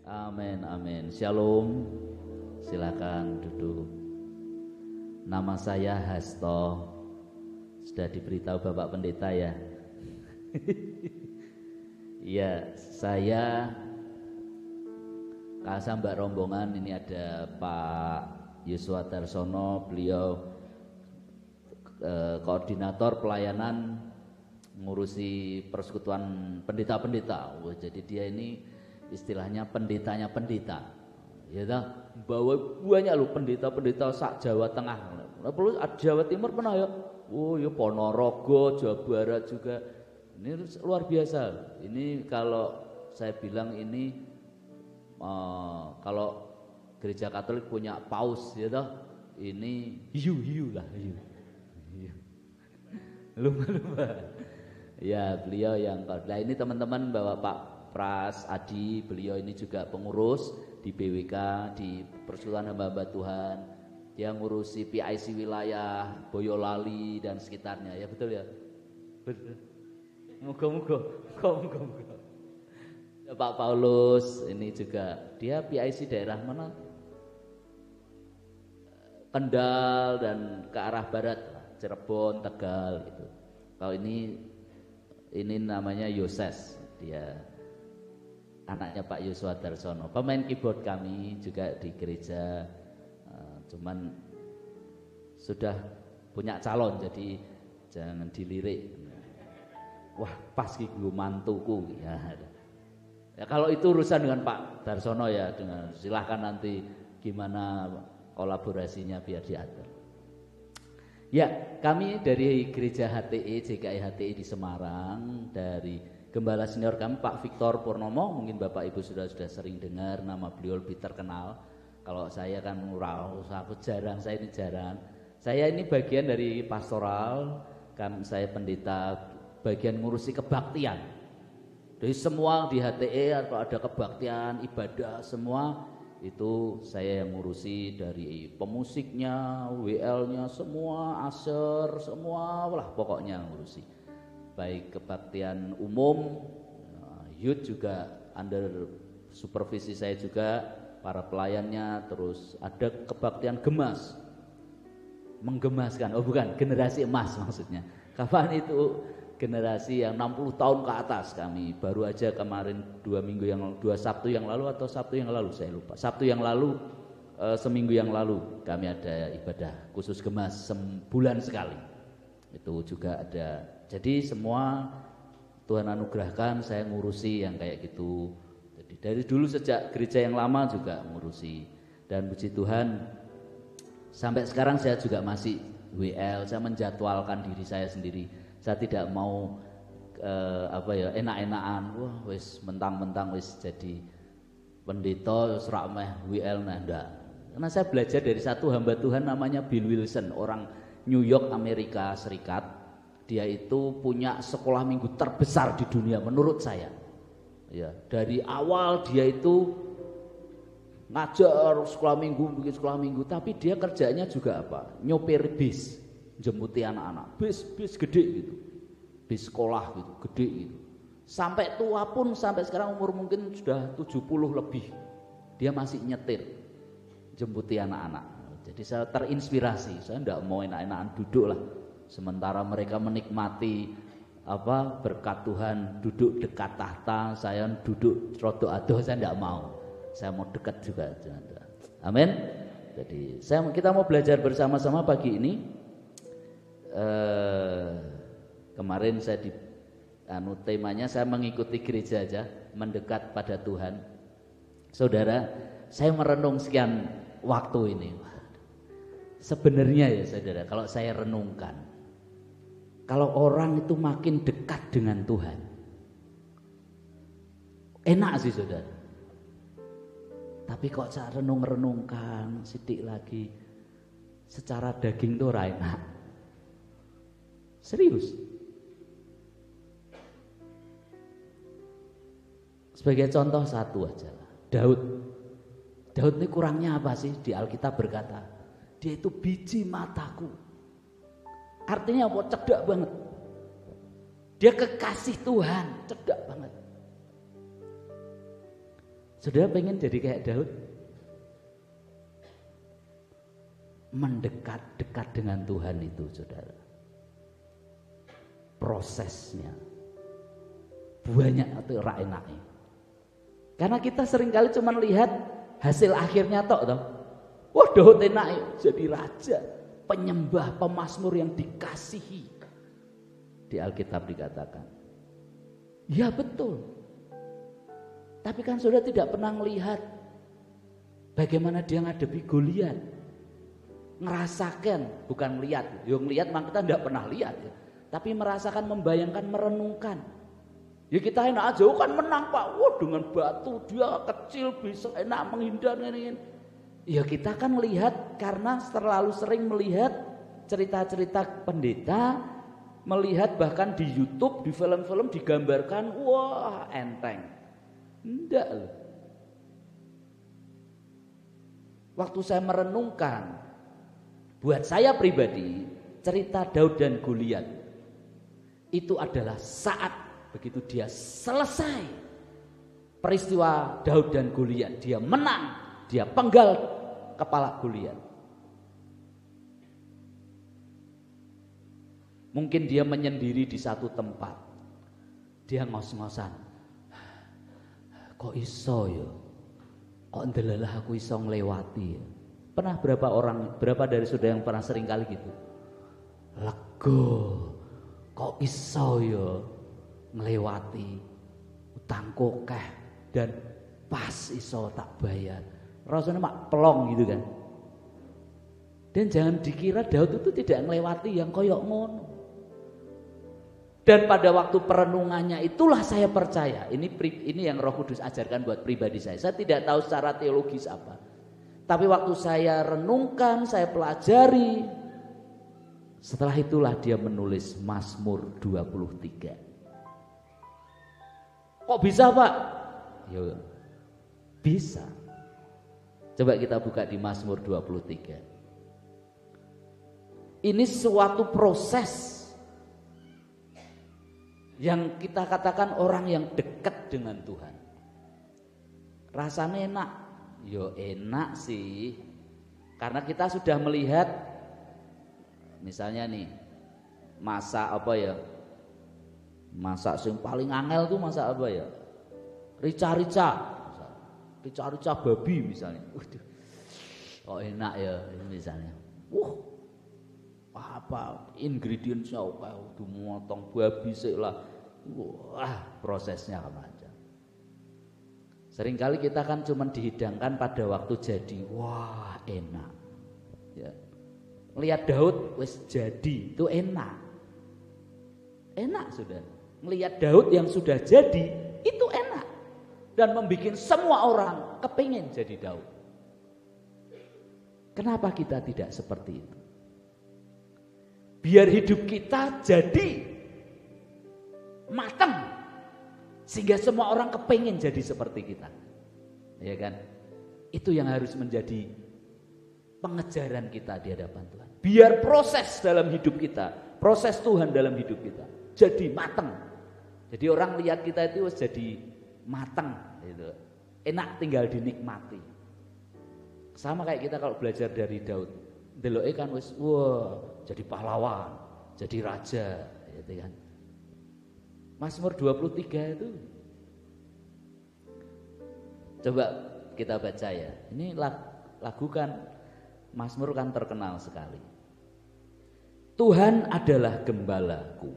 Amin, amin. Shalom. Silakan duduk. Nama saya Hasto. Sudah diberitahu Bapak Pendeta ya? Iya, saya Mbak rombongan ini ada Pak Yuswa Darsono, beliau koordinator pelayanan ngurusi persekutuan pendeta-pendeta. Wah, jadi dia ini istilahnya pendetanya pendeta. Ya toh, bawa banyak loh pendeta-pendeta sak Jawa Tengah. Perlu Jawa Timur pernah ya? Oh, ya Ponorogo, Jawa Barat juga. Ini luar biasa. Ini kalau saya bilang ini kalau gereja Katolik punya paus ya toh, ini hiu lah. Lumba-lumba. Ya, beliau yang nah ini teman-teman bawa Pak Pras Adi, beliau ini juga pengurus di BWK, di Persekutuan Hamba-hamba Tuhan. Dia ngurusi PIC wilayah Boyolali dan sekitarnya. Ya betul ya? Betul. Moga-moga. Pak Paulus ini juga, dia PIC daerah mana? Kendal dan ke arah barat, Cirebon, Tegal gitu. Kalau ini namanya Yoses, dia anaknya Pak Yuswa Darsono, pemain keyboard kami juga di gereja, cuman sudah punya calon jadi jangan dilirik. Wah, pas ki mantuku ya. Ya kalau itu urusan dengan Pak Darsono ya, dengan silahkan nanti gimana kolaborasinya biar diatur. Ya, kami dari Gereja HTI, JKI HTI di Semarang, dari Gembala senior kami Pak Victor Purnomo, mungkin Bapak Ibu sudah sering dengar nama beliau, lebih terkenal. Kalau saya kan aku jarang, saya ini jarang. Saya ini bagian dari pastoral, saya pendeta bagian ngurusi kebaktian. Jadi semua di HTI atau ada kebaktian, ibadah semua itu saya yang ngurusi, dari pemusiknya, WL-nya semua, aser semua lah pokoknya ngurusi. Baik kebaktian umum, youth juga under supervisi saya juga, para pelayannya, terus ada kebaktian gemas, menggemaskan, oh bukan, generasi emas maksudnya. Kapan itu? Generasi yang 60 tahun ke atas kami. Baru aja kemarin 2 Sabtu yang lalu atau Sabtu yang lalu saya lupa. Sabtu yang lalu, seminggu yang lalu kami ada ibadah khusus gemas sebulan sekali. Itu juga ada. Jadi semua Tuhan anugerahkan saya ngurusi yang kayak gitu. Jadi dari dulu sejak gereja yang lama juga ngurusi. Dan puji Tuhan sampai sekarang saya juga masih WL. Saya menjadwalkan diri saya sendiri. Saya tidak mau enak-enakan, wah wis mentang-mentang wis jadi pendeta wis rak meh WL nah ndak. Karena saya belajar dari satu hamba Tuhan namanya Bill Wilson, orang New York Amerika Serikat. Dia itu punya sekolah minggu terbesar di dunia menurut saya. Ya, dari awal dia itu ngajar sekolah minggu, bikin sekolah minggu, tapi dia kerjanya juga apa? Nyopir bis. Jemputi anak-anak, bis gede gitu, bis sekolah gitu, gede gitu. Sampai tua pun, sampai sekarang umur mungkin sudah 70 lebih, dia masih nyetir, jemputi anak-anak. Jadi saya terinspirasi, saya tidak mau enak-enakan duduk lah. Sementara mereka menikmati berkat Tuhan, duduk dekat tahta, saya duduk rodok adoh, saya tidak mau. Saya mau dekat juga. Amin. Jadi kita mau belajar bersama-sama pagi ini. Kemarin saya temanya saya mengikuti gereja aja, mendekat pada Tuhan. Saudara, saya merenung sekian waktu ini. Sebenarnya ya saudara, kalau saya renungkan, kalau orang itu makin dekat dengan Tuhan, enak sih saudara. Tapi kok saya renungkan sidik lagi, secara daging tuh enak. Serius. Sebagai contoh satu aja lah. Daud ini kurangnya apa sih? Di Alkitab berkata, dia itu biji mataku. Artinya apa? Cedak banget. Dia kekasih Tuhan, cedak banget. Saudara pengen jadi kayak Daud? Mendekat-dekat dengan Tuhan itu, saudara. Prosesnya banyak atau enaknya. Karena kita seringkali cuma lihat hasil akhirnya tok toh. Wah, Daud enak jadi raja, penyembah, pemazmur yang dikasihi. Di Alkitab dikatakan. Ya betul. Tapi kan saudara tidak pernah melihat bagaimana dia ngadepi Goliat. Ngerasakan, bukan melihat. Yang lihat memang kita tidak pernah lihat ya. Tapi merasakan, membayangkan, merenungkan. Ya kita enak aja, kan menang Pak. Wah, dengan batu dia kecil bisa enak menghindar ini. Ya kita kan melihat karena terlalu sering melihat cerita-cerita pendeta, melihat bahkan di YouTube, di film-film digambarkan, wah enteng. Enggak loh. Waktu saya merenungkan, buat saya pribadi, cerita Daud dan Goliat itu adalah saat begitu dia selesai peristiwa Daud dan Goliat, dia menang, dia penggal kepala Goliat. Mungkin dia menyendiri di satu tempat, dia ngos-ngosan, kok iso ya, kok ndelalah aku iso nglewati ya. Pernah berapa dari saudara yang pernah sering kali gitu? Lego, kok iso ya nglewati utang kokeh dan pas iso tak bayar. Rasanya mak pelong gitu kan. Dan jangan dikira Daud itu tidak nglewati yang koyok ngono. Dan pada waktu perenungannya itulah saya percaya, ini yang Roh Kudus ajarkan buat pribadi saya. Saya tidak tahu secara teologis apa. Tapi waktu saya renungkan, saya pelajari, setelah itulah dia menulis Mazmur 23. Kok bisa Pak? Ya, bisa. Coba kita buka di Mazmur 23. Ini suatu proses yang kita katakan orang yang dekat dengan Tuhan. Rasanya enak. Yo enak sih. Karena kita sudah melihat, misalnya nih, masak apa ya? Masak yang paling angel tuh masak apa ya? Rica-rica babi misalnya. Waduh. Oh enak ya misalnya. Apa ingredientsnya udah motong babi sih lah. Wah, prosesnya macam. Seringkali kita kan cuma dihidangkan pada waktu jadi. Wah, enak. Ya. Lihat Daud wis jadi, itu enak. Enak sudah. Melihat Daud yang sudah jadi, itu enak. Dan membuat semua orang kepingin jadi Daud. Kenapa kita tidak seperti itu? Biar hidup kita jadi matang, sehingga semua orang kepingin jadi seperti kita. Ya kan? Itu yang harus menjadi pengejaran kita di hadapan Tuhan. Biar proses dalam hidup kita, proses Tuhan dalam hidup kita jadi matang. Jadi orang lihat kita itu jadi matang gitu. Enak tinggal dinikmati. Sama kayak kita kalau belajar dari Daud. Deloke kan wis wah jadi pahlawan, jadi raja gitu kan. Mazmur 23 itu coba kita baca ya. Ini lagu kan Mazmur kan terkenal sekali. Tuhan adalah gembalaku,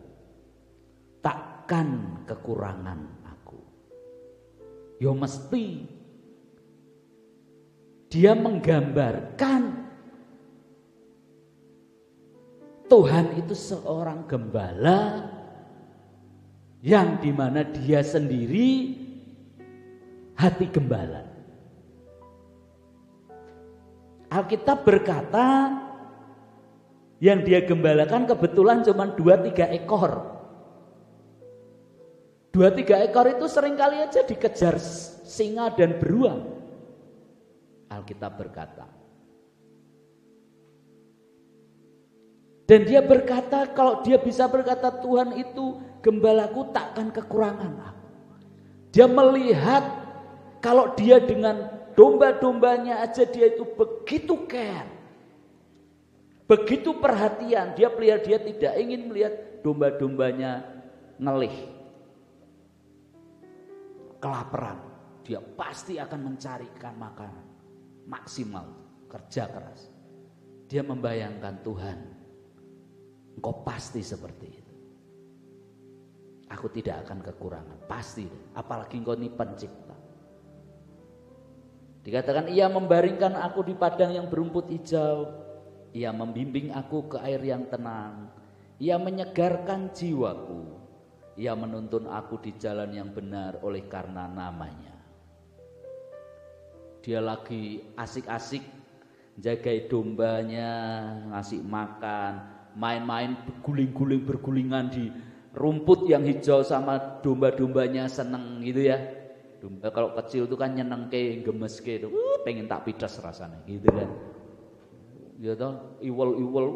takkan kekurangan aku. Yo mesti dia menggambarkan Tuhan itu seorang gembala yang dimana dia sendiri hati gembala. Alkitab berkata yang dia gembalakan kebetulan cuma 2-3 ekor. 2-3 ekor itu seringkali aja dikejar singa dan beruang. Alkitab berkata. Dan dia berkata, kalau dia bisa berkata Tuhan itu gembalaku takkan kekurangan aku. Dia melihat Kalau dia dengan domba-dombanya aja dia itu begitu care, begitu perhatian, dia tidak ingin melihat domba-dombanya ngelih, kelaparan. Dia pasti akan mencarikan makanan maksimal, kerja keras. Dia membayangkan, Tuhan, Engkau pasti seperti itu. Aku tidak akan kekurangan, pasti. Apalagi Engkau ini pencipta. Dikatakan ia membaringkan aku di padang yang berumput hijau. Ia membimbing aku ke air yang tenang. Ia menyegarkan jiwaku. Ia menuntun aku di jalan yang benar oleh karena namanya. Dia lagi asik-asik jagai dombanya, ngasih makan, main-main bergulingan di rumput yang hijau sama domba-dombanya, seneng gitu ya. Domba kalau kecil itu kan nyenengke, gemeske itu, pengen tak pidas rasanya gitu kan. Ya toh, iwel-iwel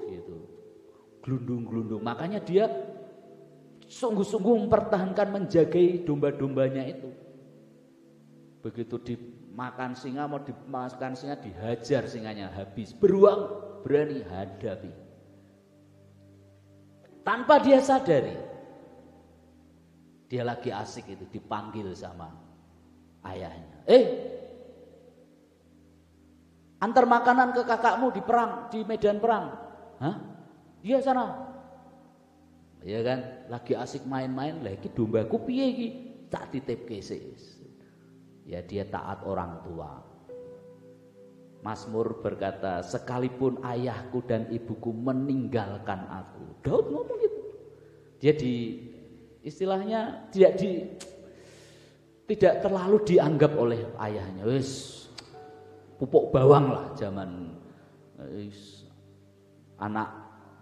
gitu. Glundung-glundung. Makanya dia sungguh-sungguh mempertahankan menjagai domba-dombanya itu. Begitu dimakan singa, mau dimakan singa, dihajar singanya habis. Beruang berani hadapi. Tanpa dia sadari, dia lagi asik itu dipanggil sama ayahnya. Antar makanan ke kakakmu di perang, di medan perang. Hah? Dia sana. Ya kan, lagi asik main-main, lagi dombaku piye iki? Tak titipke sik. Ya dia taat orang tua. Mazmur berkata, sekalipun ayahku dan ibuku meninggalkan aku. Daud ngomong gitu. Dia istilahnya tidak terlalu dianggap oleh ayahnya. Wis pupuk bawang lah zaman anak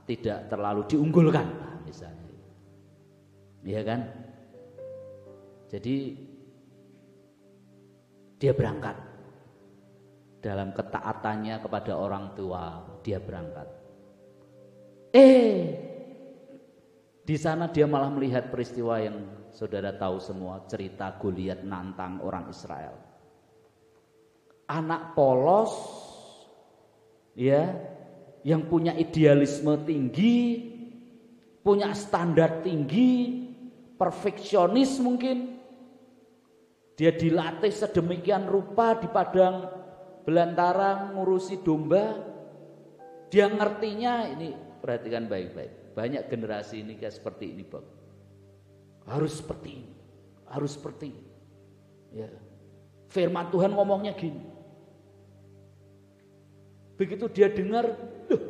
tidak terlalu diunggulkan misalnya. Iya kan? Jadi dia berangkat dalam ketaatannya kepada orang tua, dia berangkat. Di sana dia malah melihat peristiwa yang saudara tahu semua, cerita Goliat nantang orang Israel. Anak polos, ya, yang punya idealisme tinggi, punya standar tinggi, perfeksionis mungkin. Dia dilatih sedemikian rupa di padang belantara ngurusi domba. Dia ngertinya ini, perhatikan baik-baik. Banyak generasi ini kayak seperti ini, Bang. Harus seperti ini, harus seperti ini. Ya. Firman Tuhan ngomongnya gini. Begitu dia dengar, loh,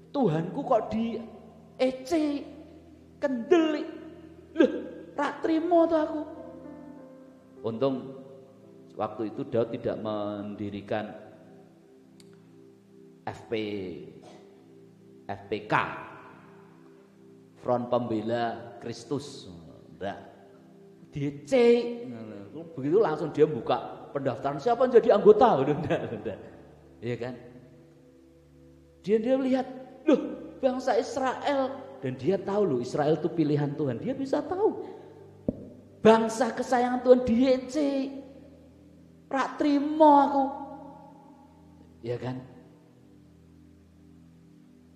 Tuhanku kok diece, kendeli, loh, rak trimo tuh aku. Untung waktu itu Daud tidak mendirikan FPK, Front Pembela Kristus. Enggak. DC. Begitu langsung dia buka pendaftaran siapa yang jadi anggota. Udah. Iya kan? Dia lihat, loh, bangsa Israel, dan dia tahu loh Israel itu pilihan Tuhan. Dia bisa tahu. Bangsa kesayangan Tuhan DC. Rak trimo aku. Ya kan?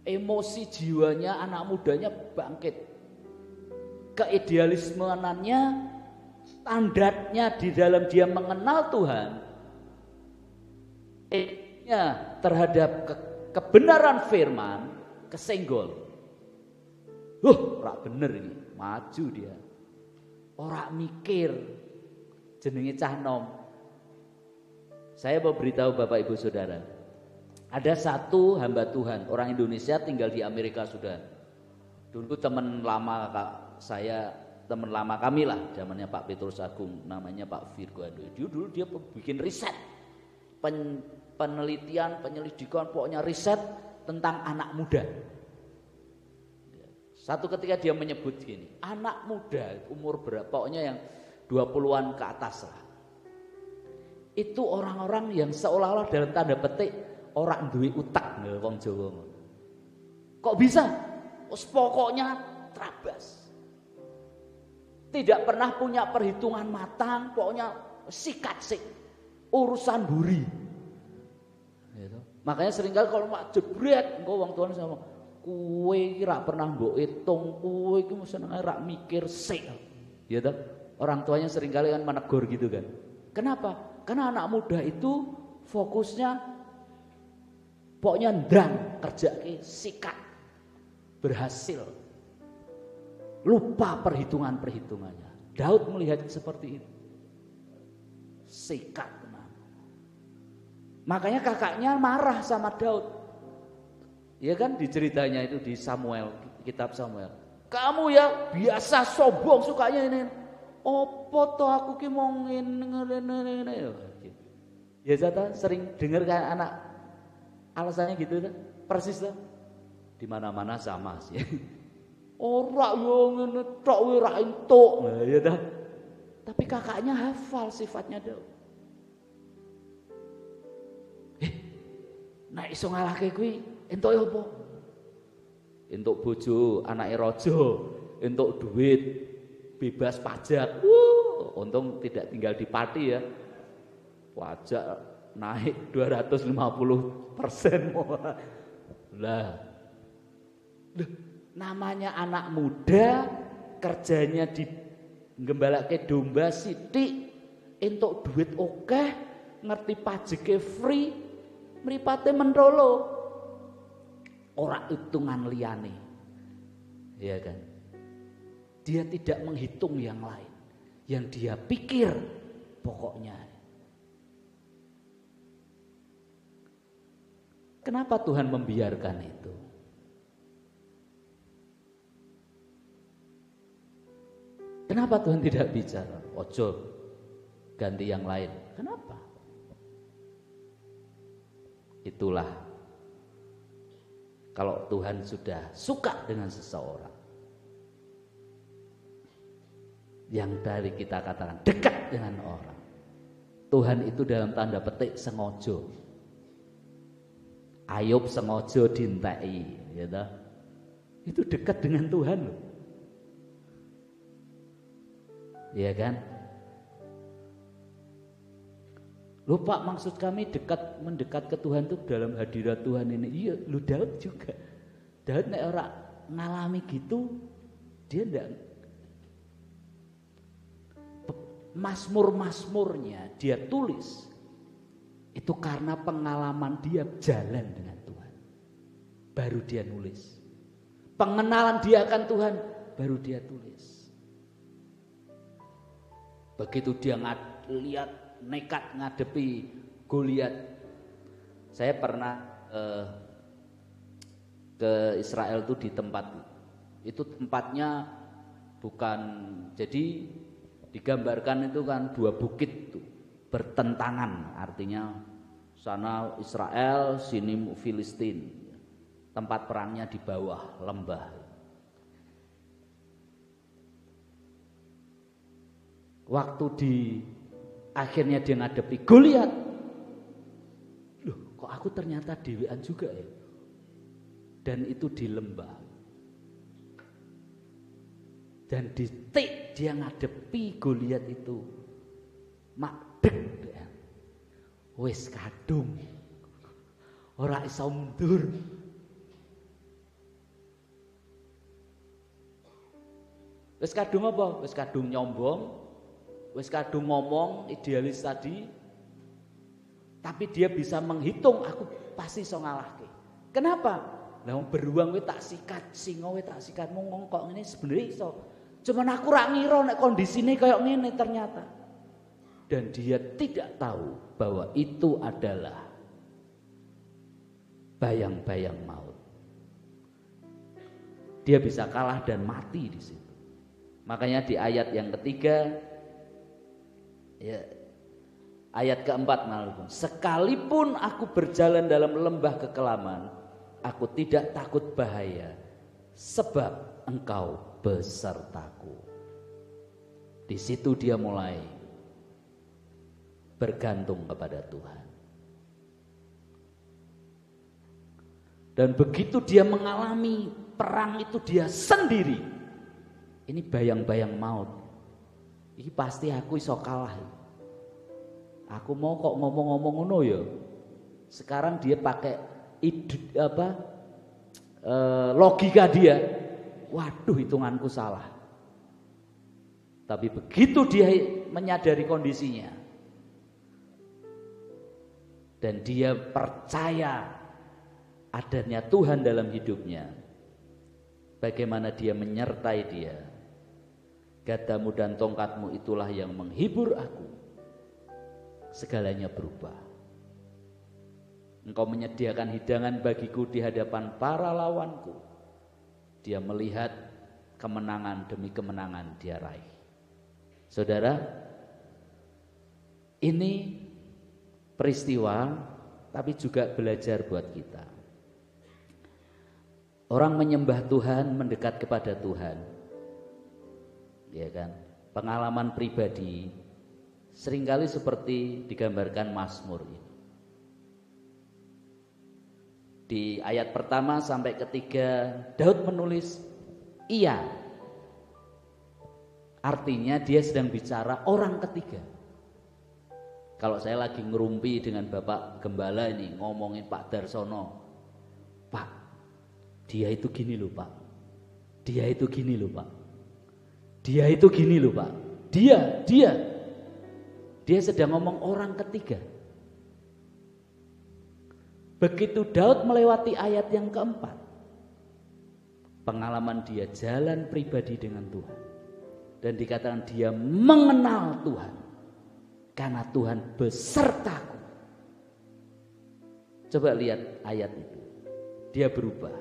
Emosi jiwanya anak mudanya bangkit. Keidealismeannya, standarnya di dalam dia mengenal Tuhan, terhadap kebenaran firman kesenggol. Rak bener ini, maju dia. Ora mikir, jenenge cah nom. Saya mau beritahu Bapak Ibu Saudara, ada satu hamba Tuhan, orang Indonesia tinggal di Amerika sudah. Dulu teman lama teman lama kami lah, zamannya Pak Petrus Agung, namanya Pak Virgoando. Dulu dia bikin riset, penelitian, penyelidikan, pokoknya riset tentang anak muda. Satu ketika dia menyebut gini, anak muda umur berapa, pokoknya yang 20-an ke atas lah. Itu orang-orang yang seolah-olah dalam tanda petik orang duwe utak wong Jawa. Kok bisa? Pokoknya terabas. Tidak pernah punya perhitungan matang, pokoknya sikat sik urusan buri. Gitu. Makanya seringkali kalau mak jebret engko wong tuane sama kowe iki ra pernah mbok hitung, kowe iki mesti ra mikir sik. Ya toh? Orang tuanya seringkali kan menegur gitu kan. Kenapa? Karena anak muda itu fokusnya pokoknya ndang kerjake sikat berhasil. Lupa perhitungan-perhitungannya. Daud melihat seperti itu. Sikat. Makanya kakaknya marah sama Daud. Ya kan di ceritanya itu di Samuel, kitab Samuel. Kamu ya biasa sombong sukanya ini. Opo to aku ki mau ngene. Ya Zata sering dengar kan anak alasannya gitu kan? Persis tuh. Di mana-mana sama sih. Ora yo ngene tok we ra entuk. Nah, ya ta. Tapi kakaknya hafal sifatnya Daud. Nek iso ngalahke kuwi entuk apa? Entuk bojo, anake raja, entuk duit, bebas pajak. Untung tidak tinggal di Pati ya. Pajak naik 250%. Lah. Namanya anak muda kerjanya di nggembalake domba sithik, entuk duit akeh, ngerti pajeke free. Mripate mentolo ora hitungan liyane. Iya kan? Dia tidak menghitung yang lain. Yang dia pikir pokoknya. Kenapa Tuhan membiarkan itu? Kenapa Tuhan tidak bicara? Ojo ganti yang lain. Kenapa? Itulah kalau Tuhan sudah suka dengan seseorang yang dari kita katakan dekat dengan orang, Tuhan itu dalam tanda petik sengojo. Ayub sengojo dintai, gitu. Itu dekat dengan Tuhan loh. Iya kan? Loh Pak, maksud kami mendekat ke Tuhan itu dalam hadirat Tuhan ini. Iya, lu Daud juga. Daud nek ora ngalami gitu, dia ndak. Mazmur-mazmurnya dia tulis itu karena pengalaman dia jalan dengan Tuhan. Baru dia nulis. Pengenalan dia akan Tuhan baru dia tulis. Begitu dia lihat nekat ngadepi Goliat. Saya pernah ke Israel tuh di tempat itu tempatnya bukan, jadi digambarkan itu kan dua bukit tuh bertentangan, artinya sana Israel, sini Filistin. Tempat perangnya di bawah lembah. Waktu di akhirnya dia ngadepi Goliat. Loh, kok aku ternyata dewean juga ya? Dan itu di lembah. Dan detik dia ngadepi Goliat itu, makdek ya. Wis kadung. Ora iso mundur. Wis kadung apa? Wis kadung nyombong. Wis kadung ngomong idealis tadi, tapi dia bisa menghitung aku pasti iso ngalahke. Kenapa? Lah beruang kowe tak sikat, singa kowe tak sikat, mung kok ngene sebenarnya iso. Cuman aku ra ngira nek kondisine kaya ngene ternyata. Dan dia tidak tahu bahwa itu adalah bayang-bayang maut. Dia bisa kalah dan mati di situ. Makanya di ayat yang ketiga, ya, ayat keempat malah, sekalipun aku berjalan dalam lembah kekelaman, aku tidak takut bahaya, sebab Engkau besertaku. Di situ dia mulai bergantung kepada Tuhan. Dan begitu dia mengalami perang itu dia sendiri, ini bayang-bayang maut. Ini pasti aku iso kalah. Aku mau kok ngomong-ngomong ngono ya. Sekarang dia pakai logika dia. Waduh, hitunganku salah. Tapi begitu dia menyadari kondisinya dan dia percaya adanya Tuhan dalam hidupnya, bagaimana dia menyertai dia. Gadamu dan tongkatmu itulah yang menghibur aku. Segalanya berubah. Engkau menyediakan hidangan bagiku di hadapan para lawanku. Dia melihat kemenangan demi kemenangan dia raih. Saudara, ini peristiwa tapi juga belajar buat kita. Orang menyembah Tuhan, mendekat kepada Tuhan. Ya kan? Pengalaman pribadi seringkali seperti digambarkan Mazmur ini. Di ayat pertama sampai ketiga Daud menulis iya. Artinya dia sedang bicara orang ketiga. Kalau saya lagi ngerumpi dengan Bapak Gembala ini, ngomongin Pak Darsono, Pak, dia itu gini loh Pak, dia itu gini loh Pak, dia itu gini loh Pak, dia sedang ngomong orang ketiga. Begitu Daud melewati ayat yang keempat, pengalaman dia jalan pribadi dengan Tuhan. Dan dikatakan dia mengenal Tuhan karena Tuhan besertaku. Coba lihat ayat itu. Dia berubah.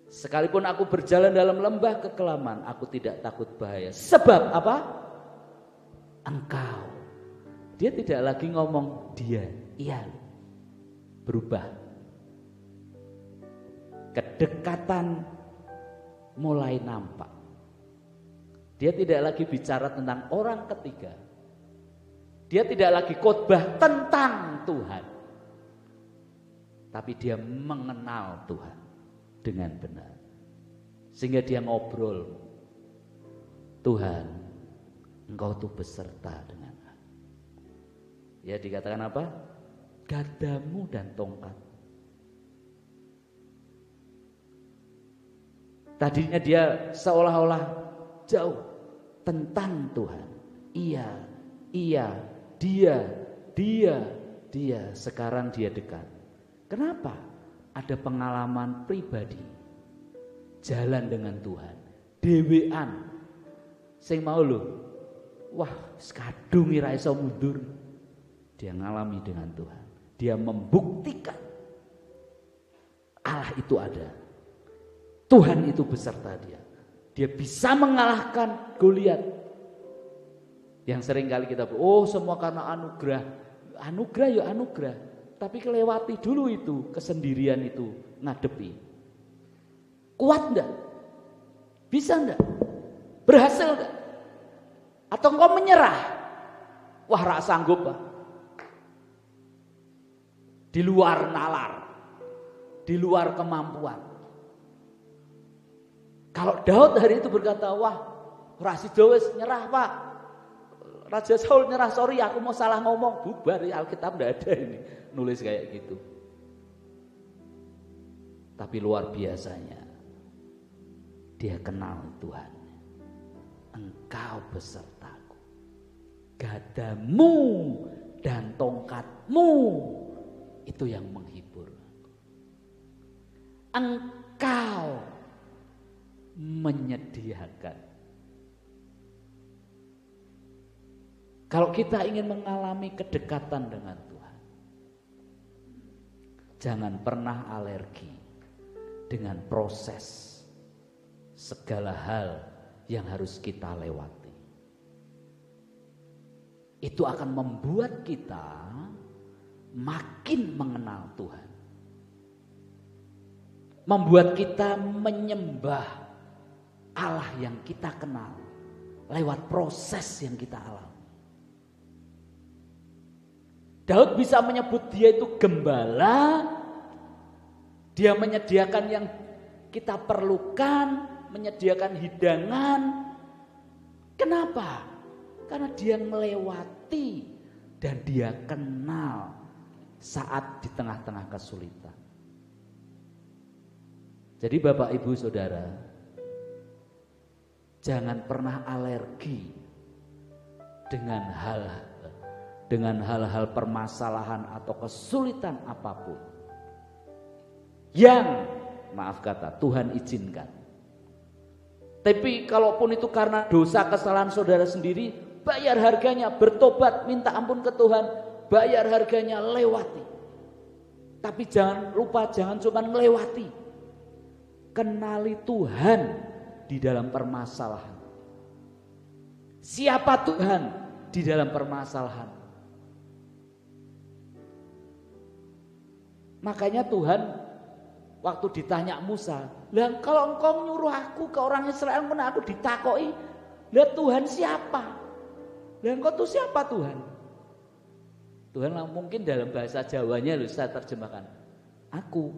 Sekalipun aku berjalan dalam lembah kekelaman, aku tidak takut bahaya. Sebab apa? Engkau. Dia tidak lagi ngomong dia, iya. Berubah. Kedekatan mulai nampak. Dia tidak lagi bicara tentang orang ketiga. Dia tidak lagi khotbah tentang Tuhan. Tapi dia mengenal Tuhan dengan benar. Sehingga dia ngobrol. Tuhan, Engkau tuh beserta dengan aku. Ya dikatakan apa? Gadamu dan tongkat. Tadinya dia seolah-olah jauh tentang Tuhan. Iya, dia. Sekarang dia dekat. Kenapa? Ada pengalaman pribadi. Jalan dengan Tuhan. Dewean. Sing mau lho. Wah, kadung ora iso mundur. Dia ngalami dengan Tuhan. Dia membuktikan Allah itu ada. Tuhan itu beserta dia. Dia bisa mengalahkan Goliat. Yang sering kali kita semua karena anugerah. Anugerah ya anugerah. Tapi kelewati dulu itu kesendirian itu ngadepi. Kuat enggak? Bisa enggak? Berhasil enggak? Atau engkau menyerah? Wah, rak sanggup Pak. Di luar nalar. Di luar kemampuan. Kalau Daud hari itu berkata, wah, Raja Dawes nyerah Pak. Raja Saul nyerah, sorry aku mau salah ngomong. Bubar, Alkitab enggak ada ini. Nulis kayak gitu. Tapi luar biasanya. Dia kenal Tuhan. Engkau besertaku. Gadamu dan tongkatmu itu yang menghibur. Engkau menyediakan. Kalau kita ingin mengalami kedekatan dengan Tuhan, jangan pernah alergi dengan proses segala hal yang harus kita lewati. Itu akan membuat kita makin mengenal Tuhan. Membuat kita menyembah Allah yang kita kenal lewat proses yang kita alami. Daud bisa menyebut dia itu gembala. Dia menyediakan yang kita perlukan, menyediakan hidangan. Kenapa? Karena dia melewati ngerti dan dia kenal saat di tengah-tengah kesulitan. Jadi Bapak Ibu Saudara, jangan pernah alergi dengan hal-hal permasalahan atau kesulitan apapun yang maaf kata Tuhan izinkan. Tapi kalaupun itu karena dosa kesalahan saudara sendiri, bayar harganya, bertobat, minta ampun ke Tuhan, bayar harganya, lewati. Tapi jangan lupa, jangan cuma melewati, kenali Tuhan di dalam permasalahan. Siapa Tuhan di dalam permasalahan? Makanya Tuhan waktu ditanya Musa, "Lah kalau engkau nyuruh aku ke orang Israel, mana aku ditakoi, lah Tuhan siapa? Lah engkau tuh siapa Tuhan?" Tuhan mungkin dalam bahasa Jawanya saya terjemahkan, "Aku."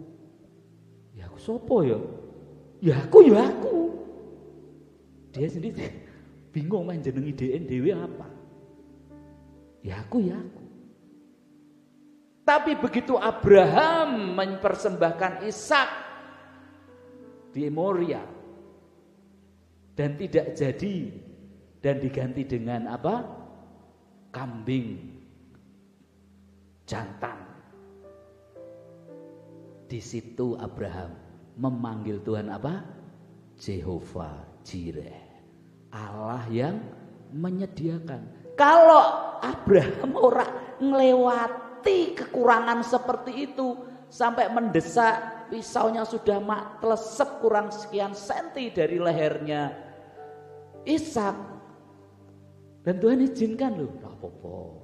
Ya aku sopo ya? Ya aku. Dia sendiri bingung main jenengi dewe apa? Ya aku. Tapi begitu Abraham mempersembahkan Ishak di Moria dan tidak jadi dan diganti dengan apa? Kambing jantan. Di situ Abraham memanggil Tuhan apa? Jehovah Jireh, Allah yang menyediakan. Kalau Abraham orang ngelewati kekurangan seperti itu sampai mendesak, pisaunya sudah telesep kurang sekian senti dari lehernya Ishak, dan Tuhan izinkan loh, gak apa-apa.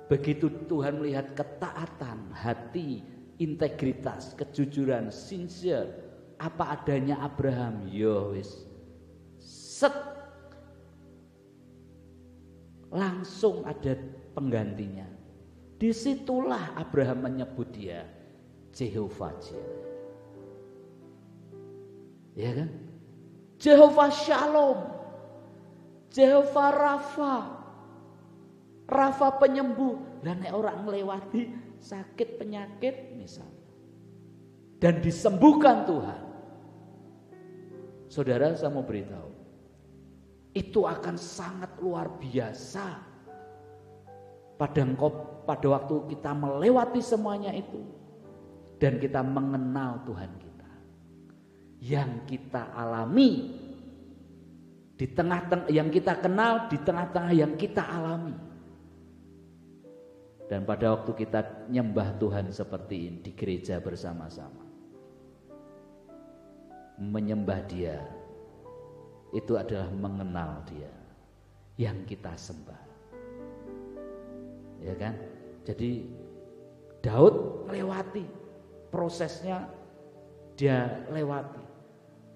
Begitu Tuhan melihat ketaatan hati, integritas, kejujuran, sincere, apa adanya Abraham, yo wis set, langsung ada penggantinya. Disitulah Abraham menyebut dia Jehovah Jireh, ya kan? Jehovah Shalom, Jehovah Rafa penyembuh. Dan orang melewati sakit penyakit misalnya dan disembuhkan Tuhan, saudara saya mau beritahu, itu akan sangat luar biasa pada waktu kita melewati semuanya itu dan kita mengenal Tuhan kita, yang kita alami di tengah-tengah, yang kita kenal di tengah-tengah yang kita alami. Dan pada waktu kita nyembah Tuhan seperti ini di gereja bersama-sama, menyembah Dia, itu adalah mengenal Dia yang kita sembah, ya kan? Jadi Daud melewati prosesnya, dia lewati.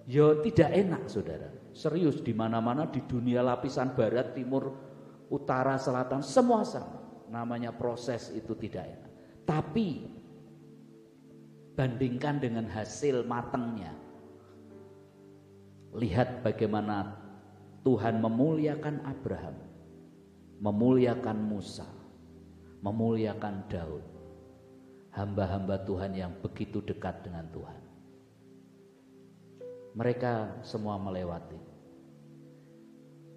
Yo tidak enak saudara, serius, di mana-mana di dunia lapisan barat, timur, utara, selatan, semua sama. Namanya proses itu tidak enak. Tapi bandingkan dengan hasil matangnya, lihat bagaimana Tuhan memuliakan Abraham, memuliakan Musa, memuliakan Daud, hamba-hamba Tuhan yang begitu dekat dengan Tuhan. Mereka semua melewati.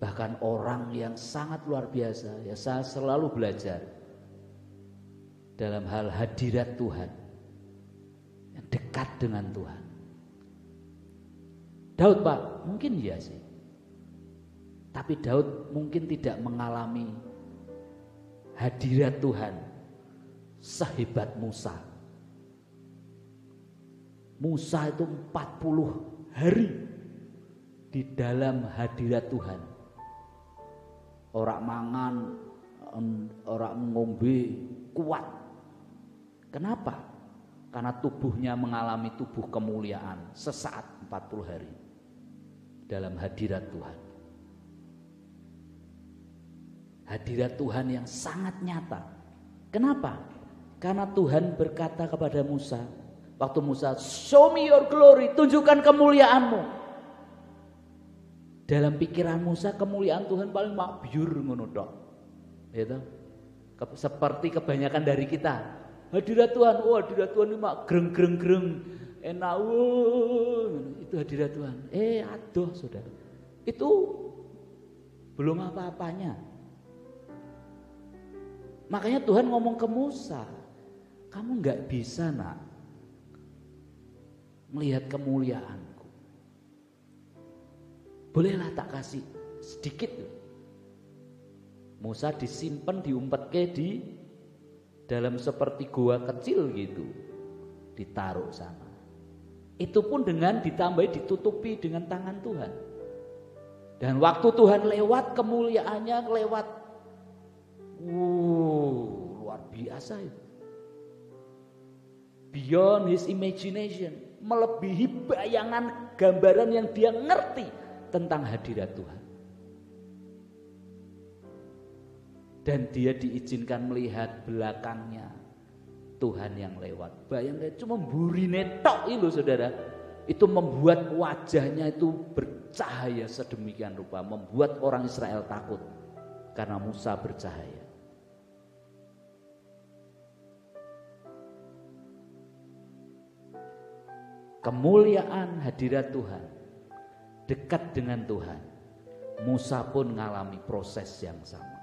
Bahkan orang yang sangat luar biasa, ya saya selalu belajar dalam hal hadirat Tuhan, yang dekat dengan Tuhan. Daud Pak, mungkin iya sih, tapi Daud mungkin tidak mengalami hadirat Tuhan sehebat Musa. Musa itu 40 hari di dalam hadirat Tuhan. Orang mangan, orang ngombe, kuat. Kenapa? Karena tubuhnya mengalami tubuh kemuliaan sesaat 40 hari dalam hadirat Tuhan. Hadirat Tuhan yang sangat nyata. Kenapa? Karena Tuhan berkata kepada Musa, waktu Musa, "Show me your glory," tunjukkan kemuliaanmu. Dalam pikiran Musa kemuliaan Tuhan paling mabyur ngono tok. Gitu. Seperti kebanyakan dari kita. Hadirat Tuhan, hadirat Tuhan ini mak greng-greng-greng. Enak, itu hadirat Tuhan. Aduh saudara, itu belum apa-apanya. Makanya Tuhan ngomong ke Musa, kamu gak bisa nak melihat kemuliaanku. Bolehlah tak kasih sedikit. Musa disimpan, diumpetke di dalam seperti gua kecil gitu, ditaruh sana. Itu pun dengan ditambahi, ditutupi dengan tangan Tuhan. Dan waktu Tuhan lewat, kemuliaannya lewat, luar biasa itu. Beyond his imagination, melebihi bayangan gambaran yang dia ngerti tentang hadirat Tuhan. Dan dia diizinkan melihat belakangnya Tuhan yang lewat. Bayangkan cuma burine tok itu saudara. Itu membuat wajahnya itu bercahaya sedemikian rupa, membuat orang Israel takut karena Musa bercahaya. Kemuliaan hadirat Tuhan, dekat dengan Tuhan. Musa pun mengalami proses yang sama.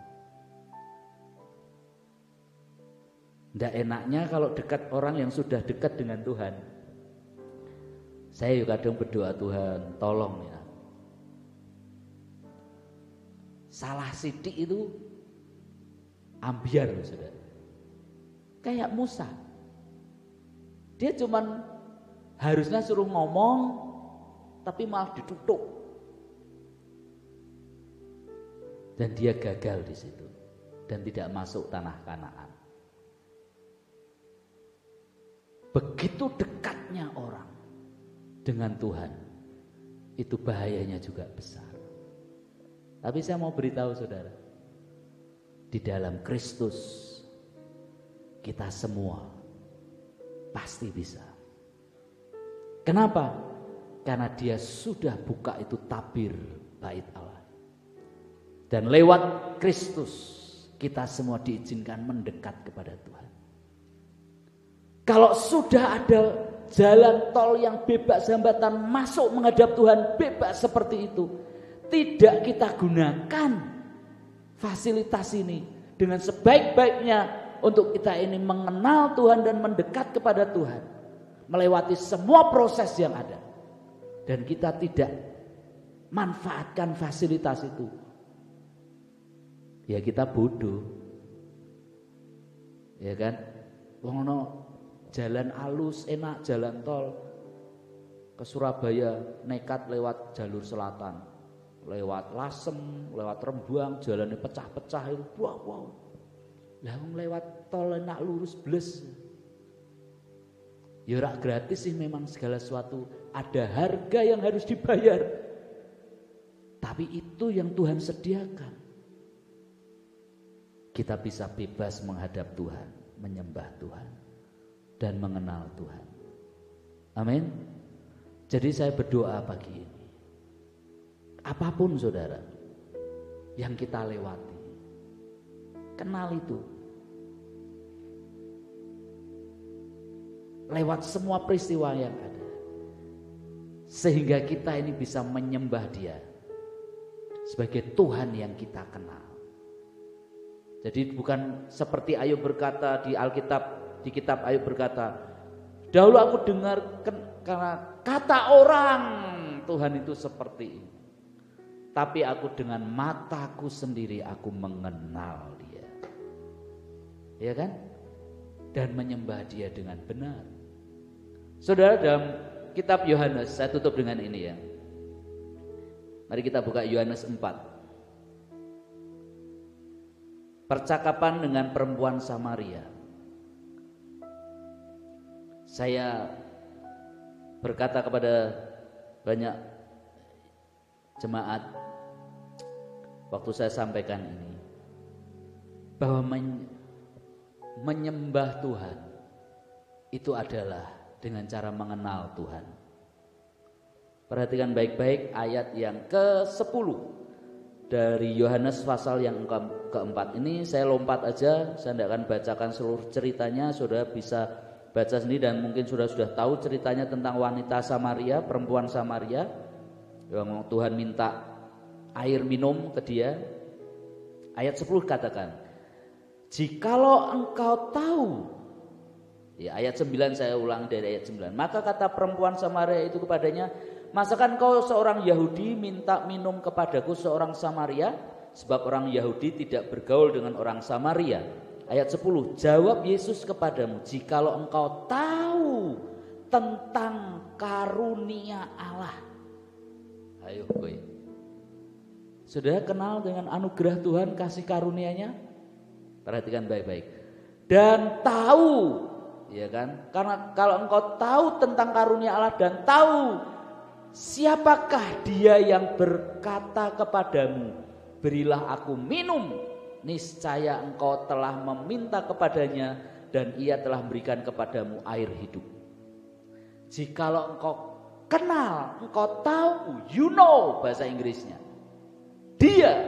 Tidak enaknya kalau dekat orang yang sudah dekat dengan Tuhan. Saya juga kadang berdoa, Tuhan tolong ya. Salah sidik itu ambiar saudara. Kayak Musa. Dia cuman harusnya suruh ngomong, tapi malah ditutup. Dan dia gagal di situ dan tidak masuk tanah Kanaan. Begitu dekatnya orang dengan Tuhan, itu bahayanya juga besar. Tapi saya mau beritahu saudara, di dalam Kristus kita semua pasti bisa. Kenapa? Karena dia sudah buka itu tabir bait Allah. Dan lewat Kristus kita semua diizinkan mendekat kepada Tuhan. Kalau sudah ada jalan tol yang bebas hambatan masuk menghadap Tuhan, bebas seperti itu, tidak kita gunakan fasilitas ini dengan sebaik-baiknya untuk kita ini mengenal Tuhan dan mendekat kepada Tuhan, melewati semua proses yang ada, dan kita tidak manfaatkan fasilitas itu, ya kita bodoh, ya kan? Wono jalan alus enak, jalan tol ke Surabaya nekat lewat jalur selatan, lewat Lasem, lewat Rembang, jalannya pecah-pecah itu, wow. Lah lewat tol enak lurus bles. Ya rak gratis sih memang segala sesuatu, ada harga yang harus dibayar. Tapi itu yang Tuhan sediakan. Kita bisa bebas menghadap Tuhan, menyembah Tuhan, dan mengenal Tuhan. Amin. Jadi saya berdoa pagi ini, apapun saudara yang kita lewati, kenal itu. Lewat semua peristiwa yang ada, sehingga kita ini bisa menyembah Dia sebagai Tuhan yang kita kenal. Jadi bukan seperti Ayub berkata di Alkitab, di kitab Ayub berkata, dahulu aku dengar karena kata orang Tuhan itu seperti ini, tapi aku dengan mataku sendiri aku mengenal Dia, ya kan? Dan menyembah Dia dengan benar. Saudara, dalam kitab Yohanes, saya tutup dengan ini ya. Mari kita buka Yohanes 4. Percakapan dengan perempuan Samaria. Saya berkata kepada banyak jemaat waktu saya sampaikan ini, bahwa menyembah Tuhan itu adalah dengan cara mengenal Tuhan. Perhatikan baik-baik ayat yang ke-10 dari Yohanes pasal yang keempat. Ini saya lompat aja, saya tidak akan bacakan seluruh ceritanya, saudara bisa baca sendiri dan mungkin sudah tahu ceritanya tentang wanita Samaria, perempuan Samaria yang Tuhan minta air minum ke dia. Ayat 10 katakan, jikalau engkau tahu, ya ayat 9 saya ulang dari ayat 9. Maka kata perempuan Samaria itu kepadanya, masakan kau seorang Yahudi minta minum kepadaku seorang Samaria? Sebab orang Yahudi tidak bergaul dengan orang Samaria. Ayat 10, jawab Yesus kepadamu, jikalau engkau tahu tentang karunia Allah. Ayo gue. Sudah kenal dengan anugerah Tuhan, kasih karunia-Nya? Perhatikan baik-baik. Dan tahu, ya kan? Karena kalau engkau tahu tentang karunia Allah dan tahu siapakah dia yang berkata kepadamu, berilah aku minum, niscaya engkau telah meminta kepadanya dan ia telah memberikan kepadamu air hidup. Jikalau engkau kenal, engkau tahu, you know bahasa Inggrisnya, dia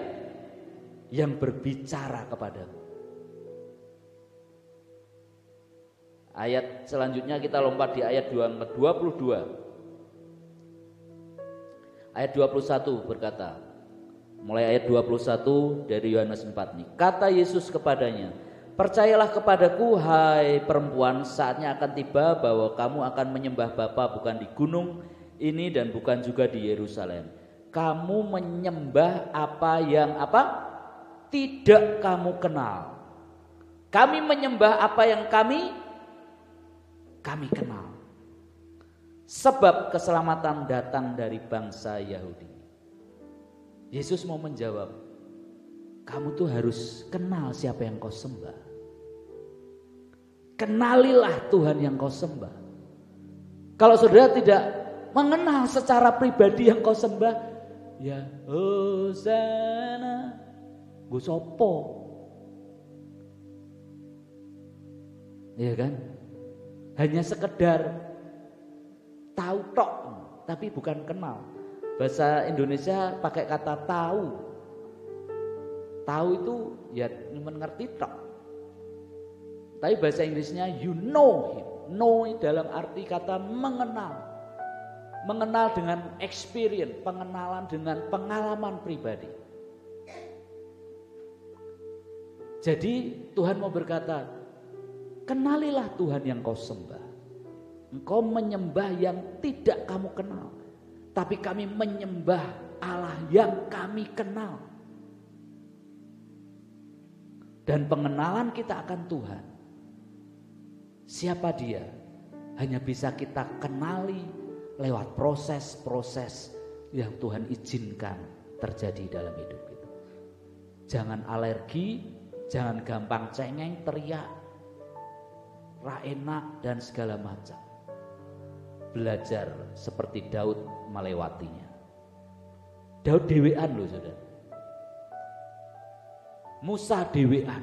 yang berbicara kepadamu. Ayat selanjutnya kita lompat di ayat 22. Ayat 21 berkata, mulai ayat 21 dari Yohanes 4 nih. Kata Yesus kepadanya, percayalah kepadaku hai perempuan, saatnya akan tiba bahwa kamu akan menyembah Bapa bukan di gunung ini dan bukan juga di Yerusalem. Kamu menyembah apa yang tidak kamu kenal. Kami menyembah apa yang kami kenal. Sebab keselamatan datang dari bangsa Yahudi. Yesus mau menjawab, kamu tuh harus kenal siapa yang kau sembah. Kenalilah Tuhan yang kau sembah. Kalau saudara tidak mengenal secara pribadi yang kau sembah, ya Hosana, gue sopo, ya kan? Hanya sekedar tahu tok, tapi bukan kenal. Bahasa Indonesia pakai kata tahu. Tahu itu ya mengerti tok. Tapi bahasa Inggrisnya you know him. Know dalam arti kata mengenal. Mengenal dengan experience, pengenalan dengan pengalaman pribadi. Jadi Tuhan mau berkata, kenalilah Tuhan yang kau sembah. Engkau menyembah yang tidak kamu kenal, tapi kami menyembah Allah yang kami kenal. Dan pengenalan kita akan Tuhan, siapa dia, hanya bisa kita kenali lewat proses-proses yang Tuhan izinkan terjadi dalam hidup kita. Jangan alergi, jangan gampang cengeng, teriak, ra enak dan segala macam. Belajar seperti Daud melewatinya. Daud dewean loh saudara. Musa dewean.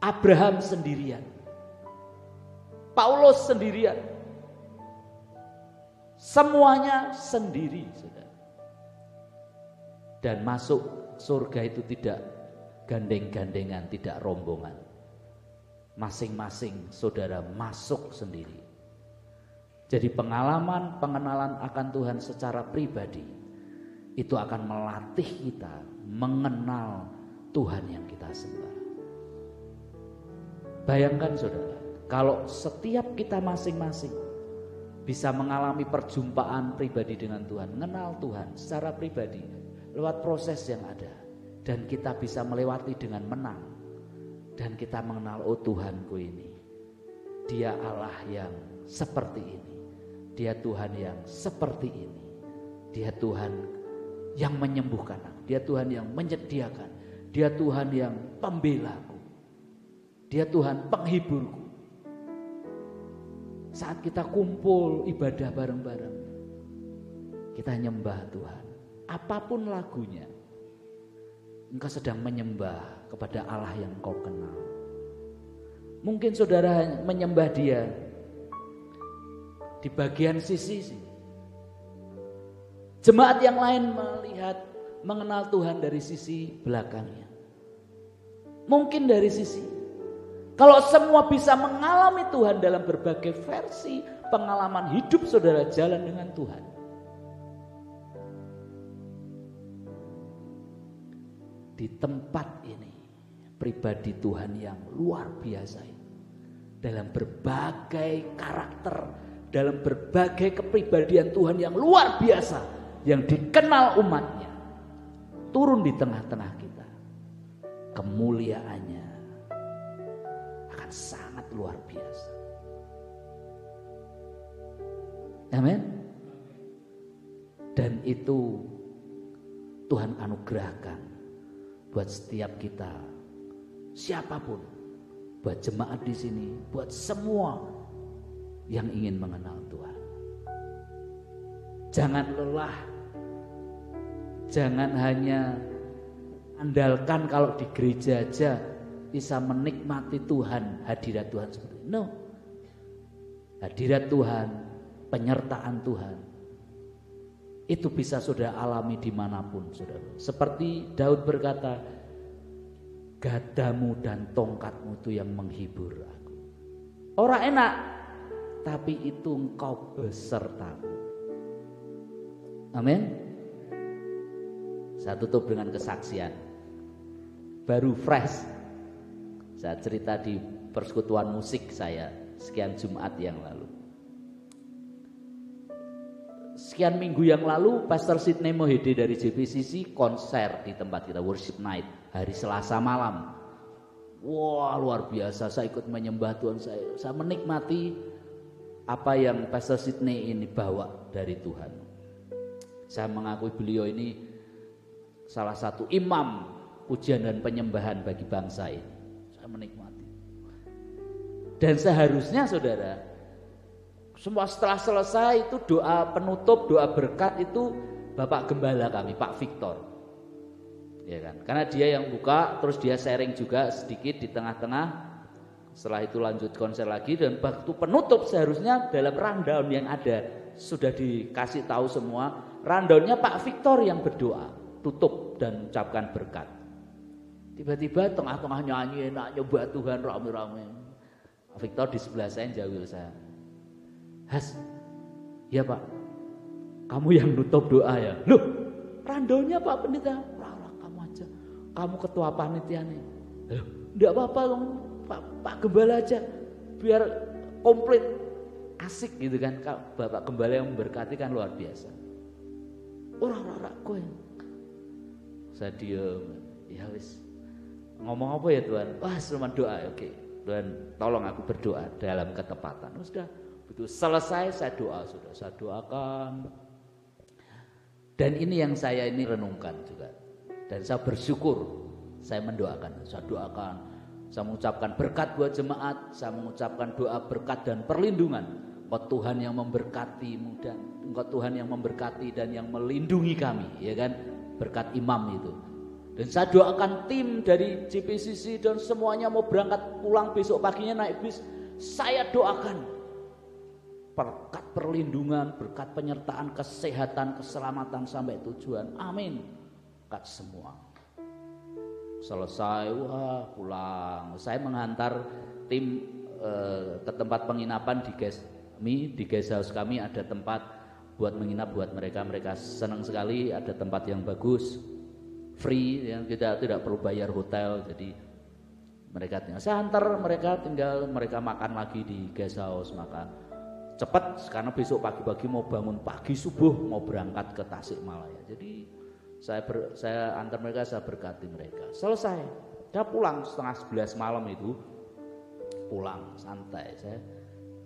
Abraham sendirian. Paulus sendirian. Semuanya sendiri saudara. Dan masuk surga itu tidak gandeng-gandengan, tidak rombongan. Masing-masing saudara masuk sendiri. Jadi pengenalan akan Tuhan secara pribadi itu akan melatih kita mengenal Tuhan yang kita sembah. Bayangkan saudara, kalau setiap kita masing-masing bisa mengalami perjumpaan pribadi dengan Tuhan, mengenal Tuhan secara pribadi lewat proses yang ada, dan kita bisa melewati dengan menang, dan kita mengenal, oh Tuhanku ini, Dia Allah yang seperti ini. Dia Tuhan yang seperti ini. Dia Tuhan yang menyembuhkan aku. Dia Tuhan yang menyediakan. Dia Tuhan yang pembelaku. Dia Tuhan penghiburku. Saat kita kumpul ibadah bareng-bareng, kita nyembah Tuhan. Apapun lagunya, engkau sedang menyembah kepada Allah yang kau kenal. Mungkin saudara menyembah Dia di bagian sisi sini. Jemaat yang lain mengenal Tuhan dari sisi belakangnya. Mungkin dari sisi, kalau semua bisa mengalami Tuhan dalam berbagai versi pengalaman hidup saudara jalan dengan Tuhan, di tempat ini pribadi Tuhan yang luar biasa ini, dalam berbagai karakter, dalam berbagai kepribadian Tuhan yang luar biasa yang dikenal umatnya, turun di tengah-tengah kita, kemuliaannya akan sangat luar biasa. Amin. Dan itu Tuhan anugerahkan buat setiap kita, siapapun, buat jemaat di sini, buat semua yang ingin mengenal Tuhan. Jangan lelah, jangan hanya andalkan kalau di gereja aja bisa menikmati Tuhan, hadirat Tuhan seperti itu. No, hadirat Tuhan, penyertaan Tuhan, itu bisa saudara alami dimanapun saudara. Seperti Daud berkata, gadamu dan tongkatmu itu yang menghibur aku. Orang enak, tapi itu engkau besertaku. Amin. Saya tutup dengan kesaksian. Baru fresh, saya cerita di persekutuan musik saya sekian Jumat yang lalu. Sekian minggu yang lalu Pastor Sidney Mohede dari JPCC konser di tempat kita, worship night, hari Selasa malam. Wah, luar biasa, saya ikut menyembah Tuhan, saya menikmati apa yang Pastor Sidney ini bawa dari Tuhan. Saya mengakui beliau ini salah satu imam pujian dan penyembahan bagi bangsa ini. Saya menikmati. Dan seharusnya saudara, semua setelah selesai itu doa penutup, doa berkat itu Bapak Gembala kami, Pak Victor. Ya kan? Karena dia yang buka, terus dia sharing juga sedikit di tengah-tengah. Setelah itu lanjut konser lagi, dan waktu penutup seharusnya dalam rundown yang ada sudah dikasih tahu semua. Rundownnya Pak Victor yang berdoa, tutup dan ucapkan berkat. Tiba-tiba tengah-tengah nyanyi enak nyoba Tuhan rame-rame. Pak Victor di sebelah saya jawil saya. Has, ya Pak, kamu yang nutup doa ya? Loh, rundownnya Pak Pendeta. Kamu aja, kamu ketua panitia nih. Loh, enggak apa-apa dong. Pak Gembala aja biar komplit, asik gitu kan. Bapak Gembala yang memberkati kan luar biasa. Orang-orang kowe. Saya diem. Ya wis. Ngomong apa ya Tuhan? Wah, cuma doa. Oke. Tuhan, tolong aku berdoa dalam ketepatan. Sudah. Begitu selesai saya doa, sudah saya doakan. Dan ini yang saya ini renungkan juga. Dan saya bersyukur saya mendoakan. Saya doakan. Saya mengucapkan berkat buat jemaat, saya mengucapkan doa berkat dan perlindungan. Engkau Tuhan yang memberkatimu dan Engkau Tuhan yang memberkati dan yang melindungi kami, ya kan? Berkat imam itu. Dan saya doakan tim dari JPCC dan semuanya mau berangkat pulang besok paginya naik bis. Saya doakan berkat perlindungan, berkat penyertaan, kesehatan, keselamatan sampai tujuan. Amin. Berkat semua. Selesai, wah pulang. Saya menghantar tim ke tempat penginapan di guest house kami ada tempat buat menginap buat mereka. Mereka senang sekali, ada tempat yang bagus, free, yang kita tidak perlu bayar hotel. Jadi mereka tinggal, saya hantar mereka tinggal mereka makan lagi di guest house, makan cepat karena besok pagi-pagi mau bangun pagi subuh mau berangkat ke Tasikmalaya. Jadi saya antar mereka, saya berkati mereka. Selesai, saya pulang setengah 11 malam itu, pulang santai. Saya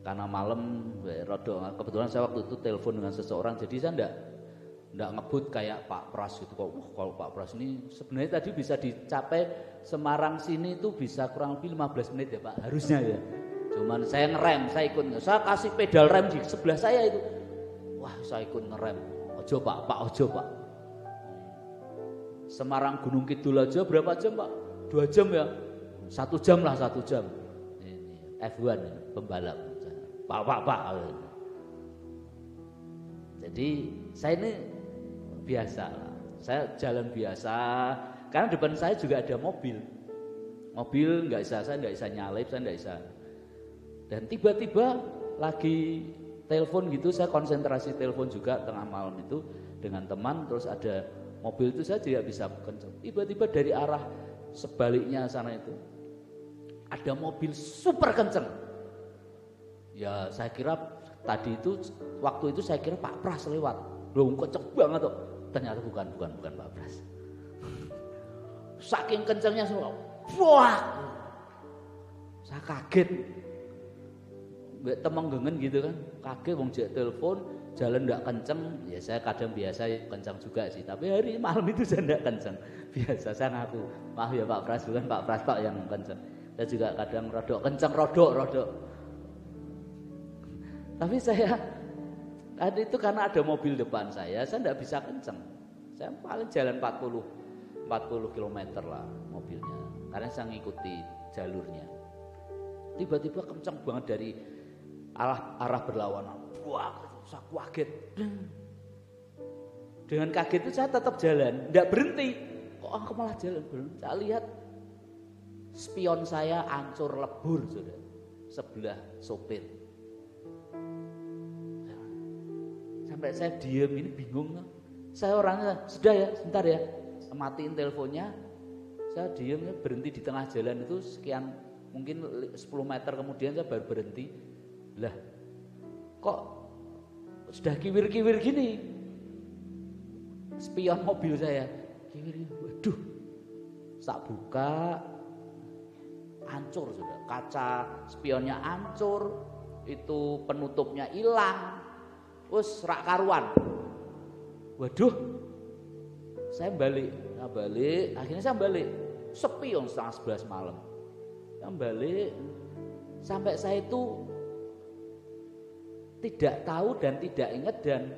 karena malam, kebetulan saya waktu itu telepon dengan seseorang, jadi saya enggak ngebut kayak Pak Pras gitu. Kalau Pak Pras ini sebenarnya tadi bisa dicapai Semarang sini itu bisa kurang lebih 15 menit ya Pak, harusnya ya. Cuman saya ngerem, saya ikut, saya kasih pedal rem di sebelah saya itu. Wah, saya ikut ngerem. Ojo Pak, ojo Pak. Semarang Gunung Kidul aja berapa jam Pak? 2 jam ya? 1 jam lah, 1 jam. Ini F1 pembalap. Pak. Jadi saya ini biasa lah. Saya jalan biasa, karena depan saya juga ada mobil. Mobil saya nggak bisa nyalip, saya nggak bisa. Dan tiba-tiba lagi telepon gitu, saya konsentrasi telepon juga tengah malam itu dengan teman, terus ada mobil itu saya tidak bisa kenceng. Tiba-tiba dari arah sebaliknya sana itu ada mobil super kenceng. Ya saya kira tadi itu, waktu itu saya kira Pak Pras lewat. Loh kenceng banget tuh. Ternyata bukan Pak Pras. Saking kencengnya semua, wah, saya kaget. Mbak temenggengen gitu kan, kaget wong jek telepon, jalan ndak kenceng. Ya saya kadang biasa kenceng juga sih, tapi hari malam itu saya ndak kenceng. Biasa saya ngaku, maaf ya Pak Pras, bukan Pak Pras Pak yang kenceng. Saya juga kadang rodok kenceng, rodok. Tapi saya itu karena ada mobil depan saya ndak bisa kenceng. Saya paling jalan 40 km lah mobilnya, karena saya ngikuti jalurnya. Tiba-tiba kenceng banget dari arah berlawanan. Wah, saya kaget. Dengan kaget itu saya tetap jalan, ndak berhenti. Kok aku malah jalan berhenti? Saya lihat spion saya hancur lebur sudah sebelah sopir. Sampai saya diam ini bingung. Saya orangnya sudah ya, sebentar ya, matiin teleponnya. Saya diam, berhenti di tengah jalan itu sekian, mungkin 10 meter kemudian saya baru berhenti. Lah, kok sudah kiwir-kiwir gini? Spion mobil saya kiwir. Waduh, tak buka, hancur sudah. Kaca spionnya hancur, itu penutupnya hilang. Wes rak karuan. Waduh, saya balik, akhirnya saya balik. Sepi om 11:30 malam. Saya balik, sampai saya itu tidak tahu dan tidak ingat dan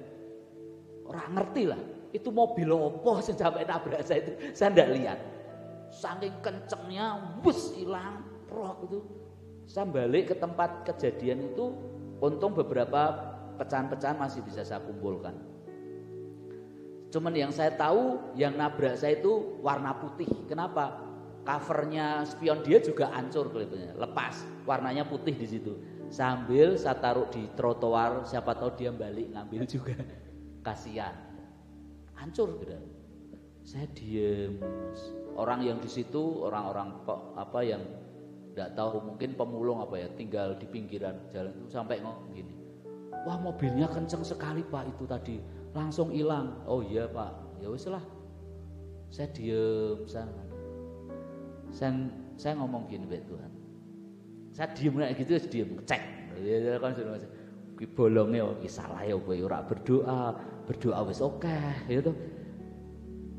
orang ngerti lah. Itu mobil opo sampai nabrak saya itu, saya tidak lihat. Saking kencengnya, bus hilang, roh itu. Saya balik ke tempat kejadian itu, untung beberapa pecahan-pecahan masih bisa saya kumpulkan. Cuman yang saya tahu, yang nabrak saya itu warna putih. Kenapa? Covernya spion dia juga hancur kelihatannya, lepas, warnanya putih di situ. Sambil saya taruh di trotoar, siapa tahu dia balik ngambil juga. Kasihan, hancur gitu. Saya diem. Orang yang di situ, orang-orang apa yang nggak tahu, mungkin pemulung apa ya, tinggal di pinggiran jalan itu sampai ngomong gini. Wah mobilnya kenceng sekali Pak itu tadi, langsung hilang. Oh iya Pak, ya wis lah. Saya diem, saya ngomong gini Pak Tuhan. Saya diem kayak gitu, diem cek. Ya kan sudah ki bolonge iki salah ya kowe ora berdoa wis oke, ya toh.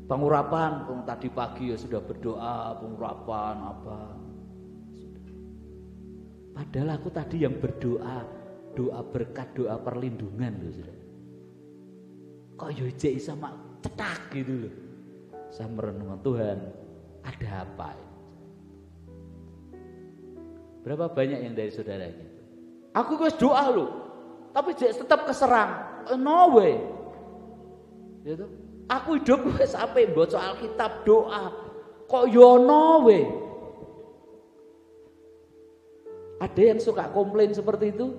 Pengurapan tadi pagi ya sudah berdoa, pengurapan apa. Sudah. Padahal aku tadi yang berdoa, doa berkat, doa perlindungan loh sudah. Kok yo jek sama cetak gitu loh. Saya merenung, Tuhan, ada apa? Berapa banyak yang dari saudara gitu? Aku wis doa loh, tapi jek tetap keserang. No way. Gitu. Aku hidup wis sampai baca Alkitab doa. Kok yo no way. Ada yang suka komplain seperti itu?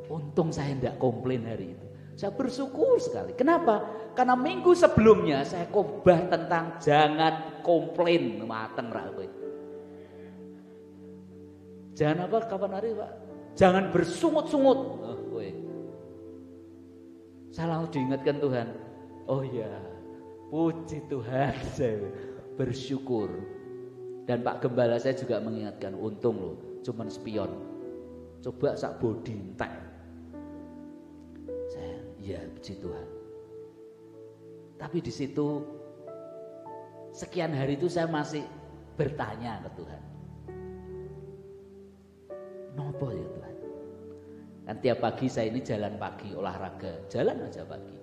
Untung saya tidak komplain hari itu. Saya bersyukur sekali. Kenapa? Karena minggu sebelumnya saya khotbah tentang jangan komplain. Mateng ra kowe. Jangan apa kapan hari Pak? Jangan bersungut-sungut. Oh, kowe. Saya langsung diingatkan Tuhan. Oh ya, puji Tuhan, saya bersyukur. Dan Pak Gembala saya juga mengingatkan, untung loh, cuman spion. Coba sak body entek. Saya, ya puji Tuhan. Tapi di situ sekian hari itu saya masih bertanya ke Tuhan. Nopo ya Tuhan? Kan tiap pagi saya ini jalan pagi, olahraga, jalan aja pagi.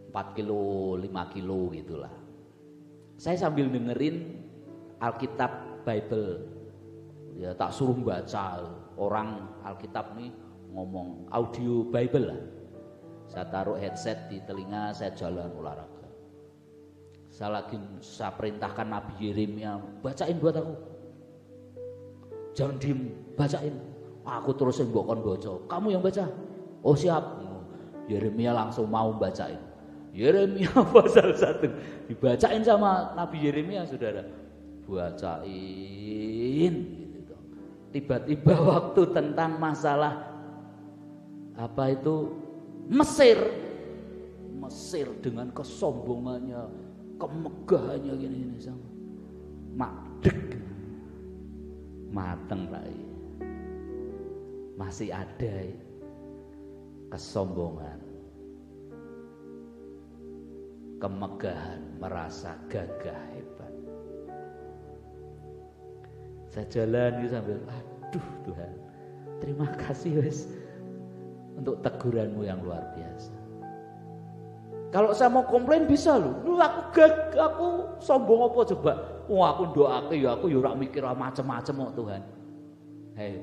4 kilo, 5 kilo gitulah. Saya sambil dengerin Alkitab Bible. Ya tak suruh baca, orang Alkitab nih ngomong audio Bible lah. Saya taruh headset di telinga, saya jalan olahraga. Saya perintahkan Nabi Yeremia, bacain buat aku. Jangan diem, bacain. Aku terusin mbok kon baca. Kamu yang baca. Oh siap. Yeremia langsung mau bacain. Yeremia pasal 1 dibacain sama Nabi Yeremia, saudara. Bacain gitu. Tiba-tiba waktu tentang masalah apa itu Mesir dengan kesombongannya, kemegahannya gini sama madeg, mateng Pak. Masih ada kesombongan, kemegahan, merasa gagah hebat. Saya jalan gitu sambil, aduh Tuhan, terima kasih wes untuk teguranmu yang luar biasa. Kalau saya mau komplain bisa loh. Aku sombong apa coba? Aku doake ya aku ora mikir macam-macam kok Tuhan. Hei.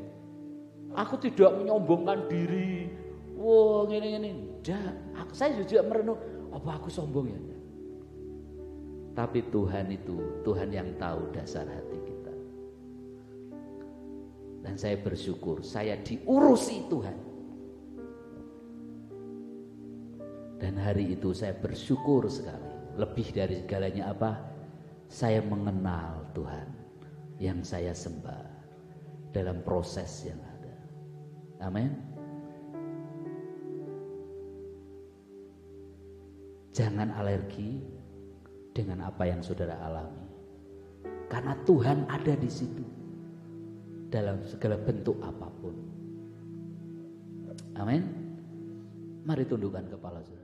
Aku tidak menyombongkan diri. Wah, ngene-ngene. Ndak. Saya juga merenung, apa aku sombong ya? Tapi Tuhan itu, Tuhan yang tahu dasar hati kita. Dan saya bersyukur, saya diurusi Tuhan. Dan hari itu saya bersyukur sekali. Lebih dari segalanya apa? Saya mengenal Tuhan yang saya sembah dalam proses yang ada. Amin. Jangan alergi dengan apa yang saudara alami. Karena Tuhan ada di situ dalam segala bentuk apapun. Amin. Mari tundukkan kepala saudara.